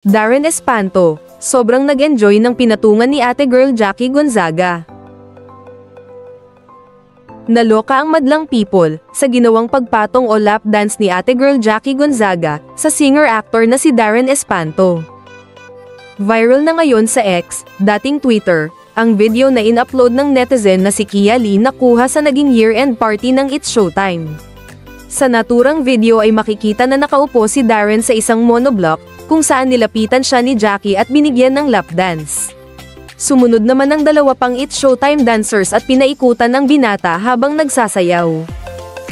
Darren Espanto, sobrang nag-enjoy ng pinatungan ni ate girl Jackie Gonzaga. Naloka ang madlang people sa ginawang pagpatong o lap dance ni ate girl Jackie Gonzaga sa singer-actor na si Darren Espanto. Viral na ngayon sa X, dating Twitter, ang video na in-upload ng netizen na si Kia Lee na kuha sa naging year-end party ng It's Showtime. Sa naturang video ay makikita na nakaupo si Darren sa isang monoblock, kung saan nilapitan siya ni Jackie at binigyan ng lap dance. Sumunod naman ang dalawa pang It's Showtime dancers at pinaikutan ng binata habang nagsasayaw.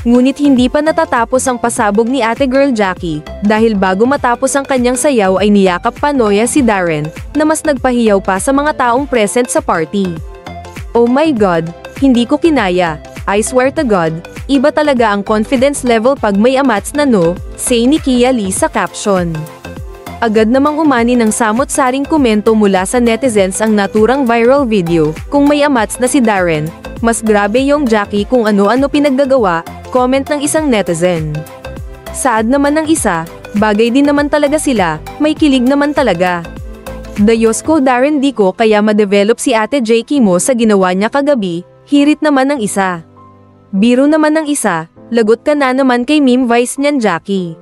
Ngunit hindi pa natatapos ang pasabog ni ate girl Jackie, dahil bago matapos ang kanyang sayaw ay niyakap pa Noya si Darren, na mas nagpahiyaw pa sa mga taong present sa party. Oh my God, hindi ko kinaya, I swear to God, iba talaga ang confidence level pag may amats na no, say ni Kia Lee sa caption. Agad namang umani ng samot-saring komento mula sa netizens ang naturang viral video, kung may amats na si Darren, mas grabe yung Jackie kung ano-ano pinaggagawa, comment ng isang netizen. Saad naman ng isa, bagay din naman talaga sila, may kilig naman talaga. Diyos ko Darren di ko kaya ma-develop si ate Jackie mo sa ginawa niya kagabi, hirit naman ng isa. Biro naman ng isa, lagot ka na naman kay meme vice niyan Jackie.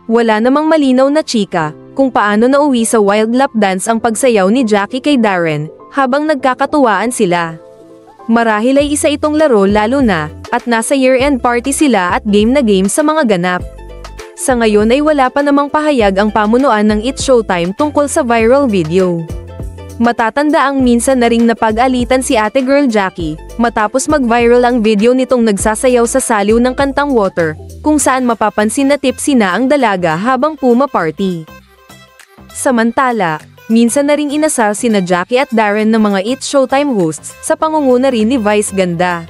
Wala namang malinaw na chika, kung paano nauwi sa wild lap dance ang pagsayaw ni Jackie kay Darren, habang nagkakatuwaan sila. Marahil ay isa itong laro lalo na, at nasa year-end party sila at game na game sa mga ganap. Sa ngayon ay wala pa namang pahayag ang pamunuan ng It's Showtime tungkol sa viral video. Matatanda ang minsan na ring napag-alitan si ate girl Jackie, matapos mag-viral ang video nitong nagsasayaw sa saliw ng kantang Water, kung saan mapapansin na tipsy na ang dalaga habang puma-party. Samantala, minsan na ring inasal sina Jackie at Darren ng mga It's Showtime hosts sa pangunguna rin ni Vice Ganda.